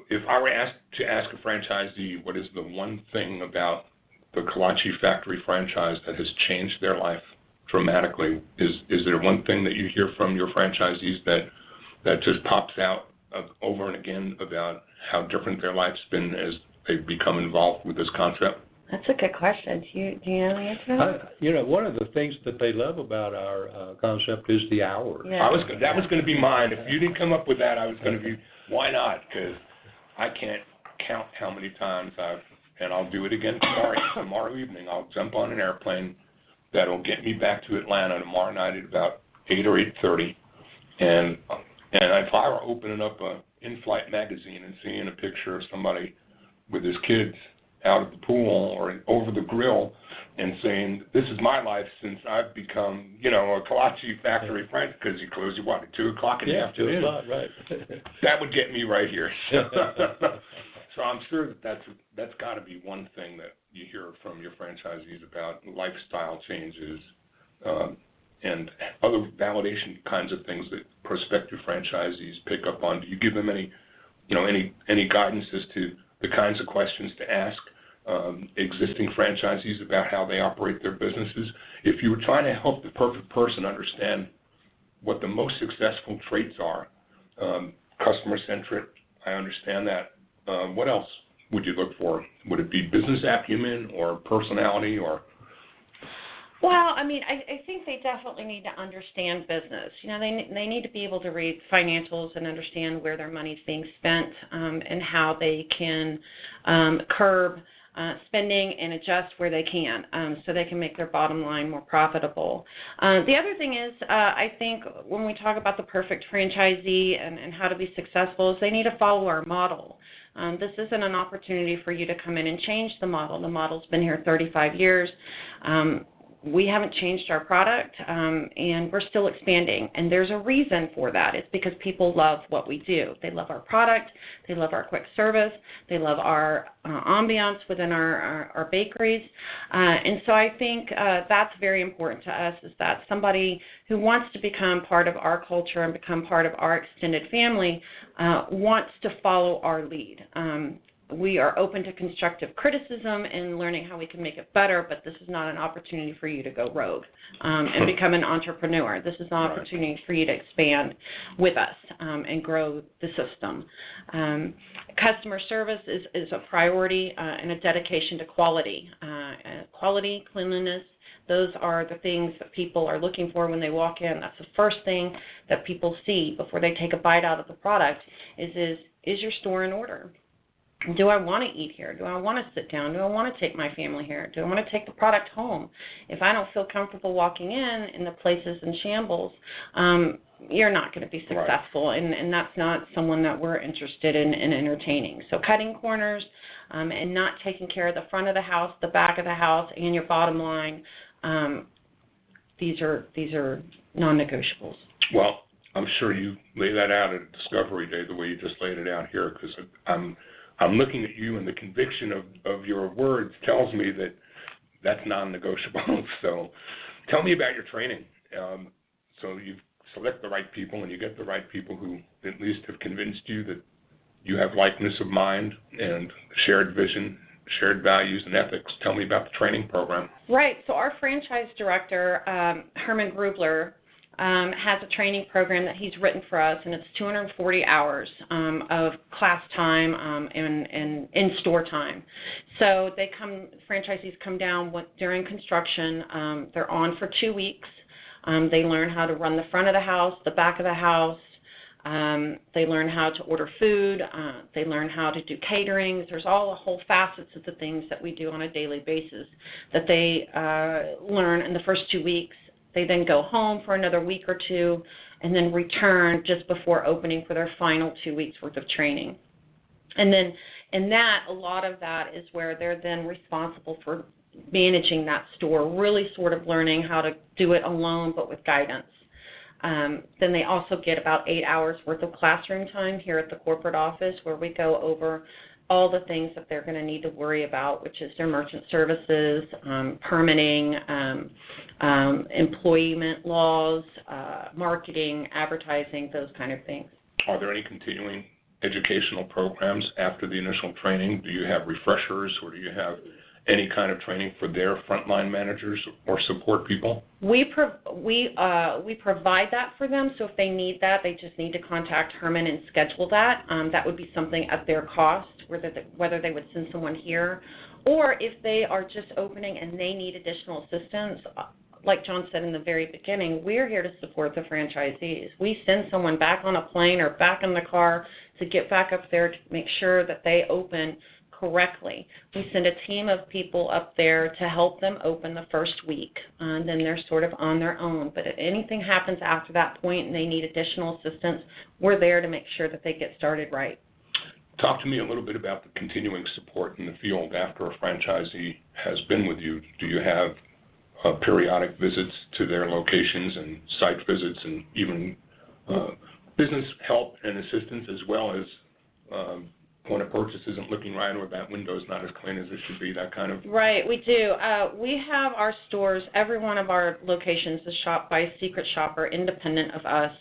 If I were asked to ask a franchisee what is the one thing about the Kolache Factory franchise that has changed their life dramatically, is there one thing that you hear from your franchisees that just pops out over and again about how different their life's been as they've become involved with this concept? That's a good question. Do you know the answer to that? One of the things that they love about our concept is the hours. Yeah. That was going to be mine. If you didn't come up with that, I was going to be, why not? Because I can't count how many times and I'll do it again tomorrow evening. I'll jump on an airplane that'll get me back to Atlanta tomorrow night at about 8 or 8:30. And if I were opening up an in-flight magazine and seeing a picture of somebody with his kids out at the pool or over the grill and saying, this is my life since I've become, a Kolache Factory friend, because you close at 2 o'clock in the afternoon. 2 o'clock, right. That would get me right here. So I'm sure that's got to be one thing that you hear from your franchisees about lifestyle changes and other validation kinds of things that prospective franchisees pick up on. Do you give them any guidance as to the kinds of questions to ask existing franchisees about how they operate their businesses? If you were trying to help the perfect person understand what the most successful traits are, customer-centric, I understand that. What else would you look for? Would it be business acumen or personality or? Well, I mean, I think they definitely need to understand business. They need to be able to read financials and understand where their money's being spent and how they can curb spending and adjust where they can so they can make their bottom line more profitable. The other thing is, I think when we talk about the perfect franchisee and how to be successful, is they need to follow our model. This isn't an opportunity for you to come in and change the model. The model's been here 35 years. We haven't changed our product, and we're still expanding. And there's a reason for that. It's because people love what we do. They love our product. They love our quick service. They love our ambiance within our bakeries. And so I think that's very important to us, is that somebody who wants to become part of our culture and become part of our extended family wants to follow our lead. We are open to constructive criticism and learning how we can make it better, but this is not an opportunity for you to go rogue and become an entrepreneur. This is an opportunity for you to expand with us and grow the system. Customer service is a priority and a dedication to quality. Quality, cleanliness, those are the things that people are looking for when they walk in. That's the first thing that people see before they take a bite out of the product is your store in order? Do I want to eat here? Do I want to sit down? Do I want to take my family here? Do I want to take the product home? If I don't feel comfortable walking in the place is in shambles, you're not going to be successful, and that's not someone that we're interested in entertaining. So cutting corners and not taking care of the front of the house, the back of the house, and your bottom line, these are non-negotiables. Well, I'm sure you lay that out at Discovery Day the way you just laid it out here, because I'm looking at you, and the conviction of your words tells me that that's non-negotiable. So tell me about your training. So you select the right people, and you get the right people who at least have convinced you that you have likeness of mind and shared vision, shared values and ethics. Tell me about the training program. Right. So our franchise director, Herman Grubler, has a training program that he's written for us, and it's 240 hours of class time and in-store time. So franchisees come down during construction. They're on for 2 weeks. They learn how to run the front of the house, the back of the house. They learn how to order food. They learn how to do catering. There's all whole facets of the things that we do on a daily basis that they learn in the first 2 weeks. They then go home for another week or two and then return just before opening for their final 2 weeks worth of training. And then a lot of that is where they're then responsible for managing that store, really sort of learning how to do it alone but with guidance. Then they also get about 8 hours worth of classroom time here at the corporate office, where we go over all the things that they're going to need to worry about, which is their merchant services, permitting, employment laws, marketing, advertising, those kind of things. Are there any continuing educational programs after the initial training? Do you have refreshers, or do you have any kind of training for their frontline managers or support people? We provide that for them, so if they need that, they just need to contact Herman and schedule that. That would be something at their cost, whether they would send someone here, or if they are just opening and they need additional assistance. Like John said in the very beginning, we're here to support the franchisees. We send someone back on a plane or back in the car to get back up there to make sure that they open correctly. We send a team of people up there to help them open the first week, and then they're sort of on their own. But if anything happens after that point and they need additional assistance, we're there to make sure that they get started right. Talk to me a little bit about the continuing support in the field after a franchisee has been with you. Do you have periodic visits to their locations and site visits and even business help and assistance, as well as point of purchase isn't looking right, or that window's not as clean as it should be, that kind of... Right, we do. We have our stores, every one of our locations is shopped by a secret shopper independent of us.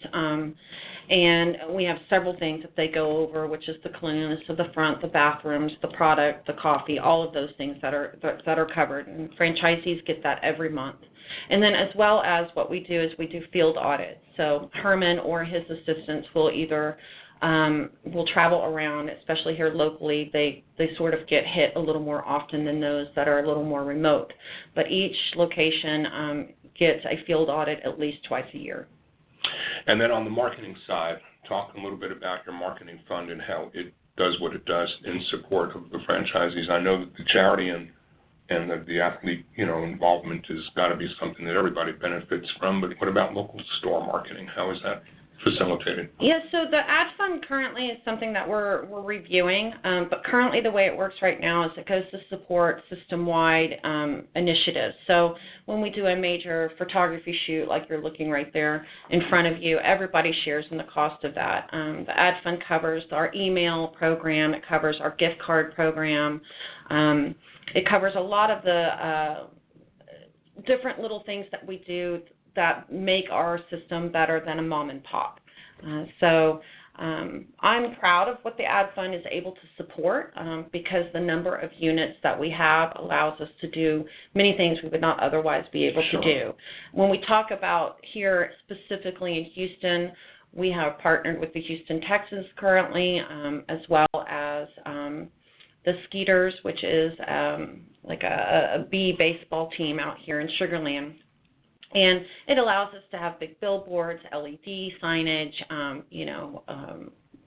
And we have several things that they go over, which is the cleanliness of the front, the bathrooms, the product, the coffee, all of those things that are covered. And franchisees get that every month. And then as well as what we do is we do field audits. So Herman or his assistants will either will travel around, especially here locally. They sort of get hit a little more often than those that are a little more remote. But each location gets a field audit at least twice a year. And then on the marketing side, talk a little bit about your marketing fund and how it does what it does in support of the franchisees. I know that the charity and the athlete, involvement has got to be something that everybody benefits from. But what about local store marketing? How is that facilitated? Yeah, so the ad fund currently is something that we're reviewing, but currently the way it works right now is it goes to support system-wide initiatives. So when we do a major photography shoot, like you're looking right there in front of you, everybody shares in the cost of that. The ad fund covers our email program, it covers our gift card program, it covers a lot of the different little things that we do that make our system better than a mom and pop. So I'm proud of what the ad fund is able to support because the number of units that we have allows us to do many things we would not otherwise be able to do. When we talk about here specifically in Houston, we have partnered with the Houston Texans currently, as well as the Skeeters, which is like a B baseball team out here in Sugar Land. And it allows us to have big billboards, LED signage,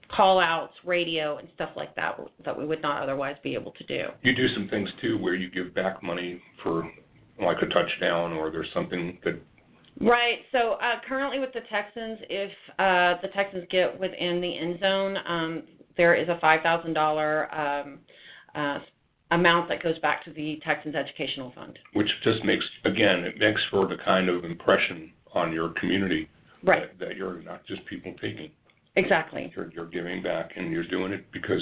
call-outs, radio, and stuff like that that we would not otherwise be able to do. You do some things, too, where you give back money for, like, a touchdown, or there's something that... Right. So currently with the Texans, if the Texans get within the end zone, there is a $5,000 amount that goes back to the Texans Educational Fund. Which just makes, again, it makes for the kind of impression on your community, right, that you're not just people taking. Exactly. You're giving back, and you're doing it because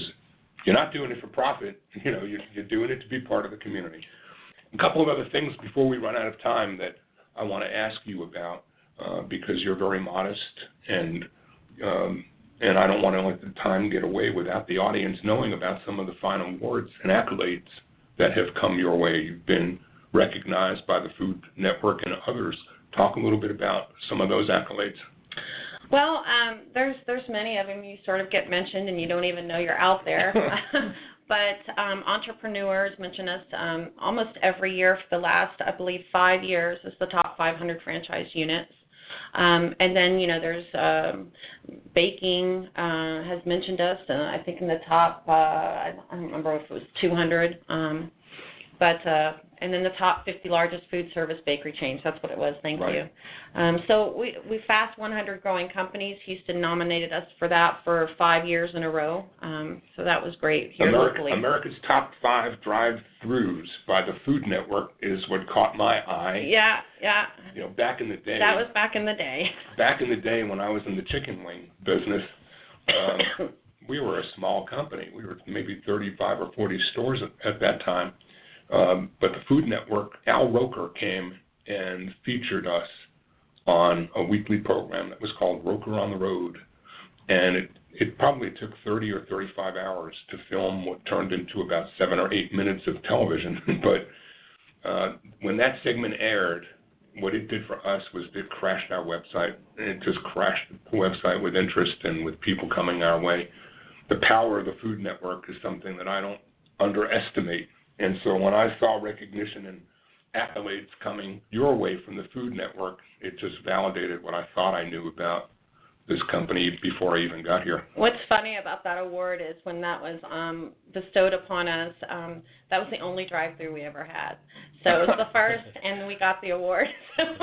you're not doing it for profit. You're doing it to be part of the community. A couple of other things before we run out of time that I want to ask you about, because you're very modest, and I don't want to let the time get away without the audience knowing about some of the fine awards and accolades that have come your way. You've been recognized by the Food Network and others. Talk a little bit about some of those accolades. Well, there's many of them. You sort of get mentioned and you don't even know you're out there. But entrepreneurs mention us almost every year for the last, I believe, 5 years as the top 500 franchise units. And then, there's baking has mentioned us, I think in the top, I don't remember if it was 200, and then the top 50 largest food service bakery chains. That's what it was. Thank you. So we Fast 100 Growing Companies. Houston nominated us for that for 5 years in a row. So that was great here locally. America's top 5 drive-thrus by the Food Network is what caught my eye. Yeah. Back in the day. That was back in the day. Back in the day when I was in the chicken wing business, we were a small company. We were maybe 35 or 40 stores at that time. But the Food Network, Al Roker came and featured us on a weekly program that was called Roker on the Road. And it probably took 30 or 35 hours to film what turned into about 7 or 8 minutes of television. But when that segment aired, what it did for us was it crashed our website. It just crashed the website with interest and with people coming our way. The power of the Food Network is something that I don't underestimate. And so when I saw recognition and accolades coming your way from the Food Network, it just validated what I thought I knew about this company before I even got here. What's funny about that award is when that was bestowed upon us, that was the only drive-through we ever had. So it was the first, and we got the award. So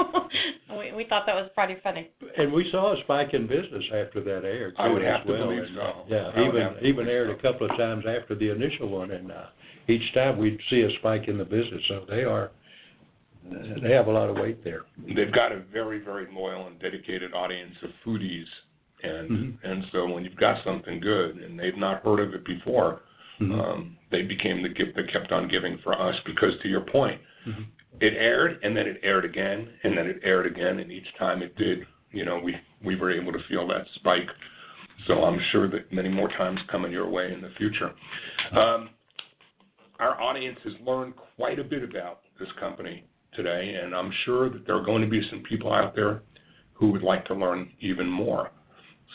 we thought that was pretty funny. And we saw a spike in business after that aired, too, I would as have well. to believe so. Yeah, even aired a couple of times after the initial one, and each time we'd see a spike in the business. So they have a lot of weight there. They've got a very, very loyal and dedicated audience of foodies And so when you've got something good and they've not heard of it before, they became the gift that kept on giving for us, because to your point, it aired, and then it aired again, and then it aired again, and each time it did, we were able to feel that spike. So I'm sure that many more times coming your way in the future. Our audience has learned quite a bit about this company today, and I'm sure that there are going to be some people out there who would like to learn even more.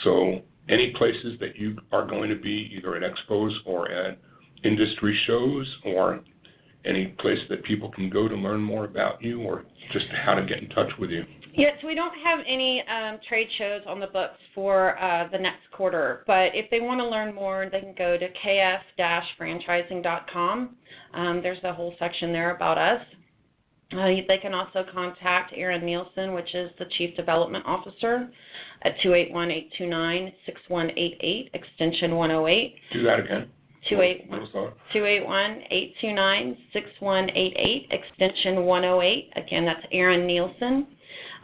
So any places that you are going to be, either at expos or at industry shows, or any place that people can go to learn more about you, or just how to get in touch with you? Yes, we don't have any trade shows on the books for the next quarter, but if they want to learn more, they can go to kf-franchising.com. There's a whole section there about us. They can also contact Aaron Nielsen, which is the Chief Development Officer, at 281-829-6188, extension 108. Do that again. 281-829-6188, extension 108. Again, that's Aaron Nielsen.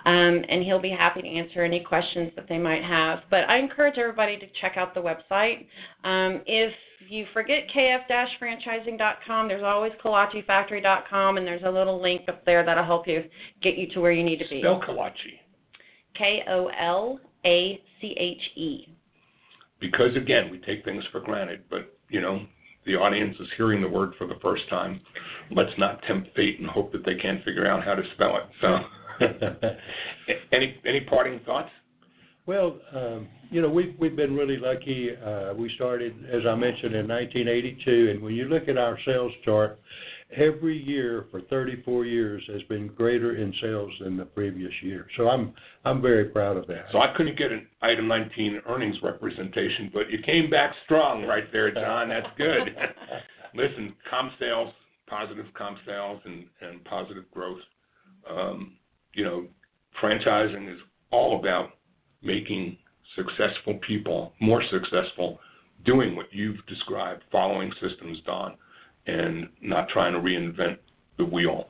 And he'll be happy to answer any questions that they might have. But I encourage everybody to check out the website. If you forget kf-franchising.com, there's always kolachefactory.com, and there's a little link up there that'll help you get you to where you need to be. Spell Kolache. Kolache. Because, again, we take things for granted, but, the audience is hearing the word for the first time. Let's not tempt fate and hope that they can't figure out how to spell it. So, any parting thoughts? Well, we've been really lucky. We started, as I mentioned, in 1982, and when you look at our sales chart, every year for 34 years has been greater in sales than the previous year. So I'm very proud of that. So I couldn't get an item 19 earnings representation, but you came back strong right there, John. That's good. Listen, positive comp sales and positive growth. Franchising is all about making successful people more successful, doing what you've described, following systems, Don, and not trying to reinvent the wheel.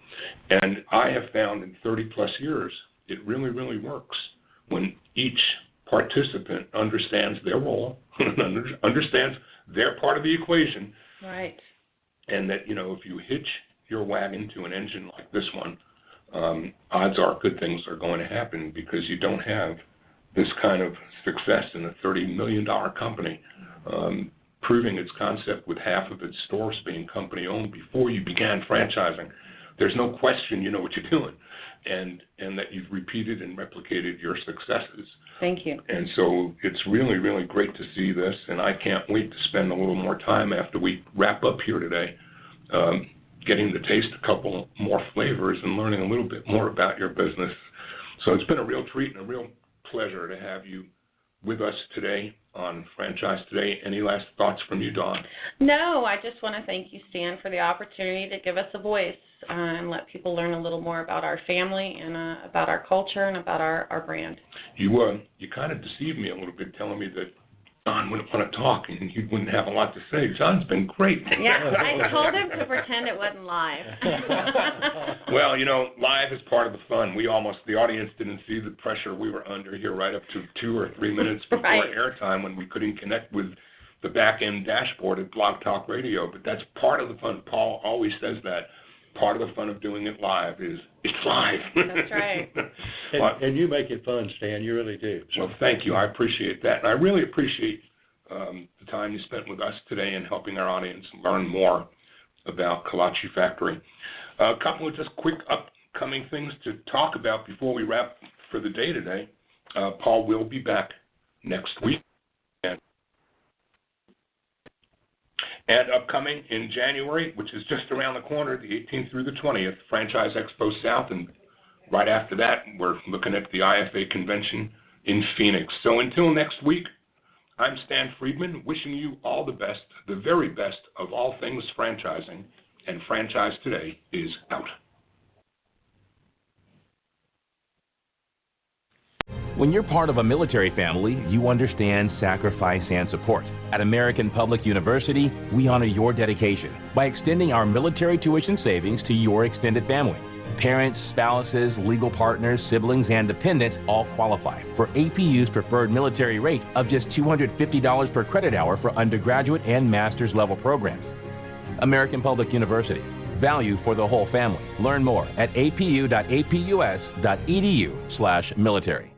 And I have found in 30-plus years, it really, really works when each participant understands their role, understands their part of the equation. Right. And that, if you hitch your wagon to an engine like this one, odds are good things are going to happen, because you don't have this kind of success in a $30 million company, proving its concept with half of its stores being company-owned before you began franchising. There's no question you know what you're doing, and that you've repeated and replicated your successes. Thank you. And so it's really, really great to see this, and I can't wait to spend a little more time after we wrap up here today, getting to taste a couple more flavors and learning a little bit more about your business. So it's been a real treat and a real pleasure to have you with us today on Franchise Today. Any last thoughts from you, Dawn? No, I just want to thank you, Stan, for the opportunity to give us a voice and let people learn a little more about our family and about our culture and about our brand. You kind of deceived me a little bit, telling me that John wouldn't want to talk and he wouldn't have a lot to say. John's been great. Yeah, I told him to pretend it wasn't live. Well, live is part of the fun. The audience didn't see the pressure we were under here right up to 2 or 3 minutes before airtime, when we couldn't connect with the back-end dashboard at Blog Talk Radio. But that's part of the fun. Paul always says that. Part of the fun of doing it live is it's live. That's right. And you make it fun, Stan. You really do. So. Well, thank you. I appreciate that. And I really appreciate the time you spent with us today and helping our audience learn more about Kolache Factory. A couple of just quick upcoming things to talk about before we wrap for the day today. Paul will be next week. And upcoming in January, which is just around the corner, the 18th through the 20th, Franchise Expo South, and right after that, we're looking at the IFA convention in Phoenix. So until next week, I'm Stan Friedman, wishing you all the best, the very best of all things franchising, and Franchise Today is out. When you're part of a military family, you understand sacrifice and support. At American Public University, we honor your dedication by extending our military tuition savings to your extended family. Parents, spouses, legal partners, siblings, and dependents all qualify for APU's preferred military rate of just $250 per credit hour for undergraduate and master's level programs. American Public University. Value for the whole family. Learn more at apu.apus.edu/military.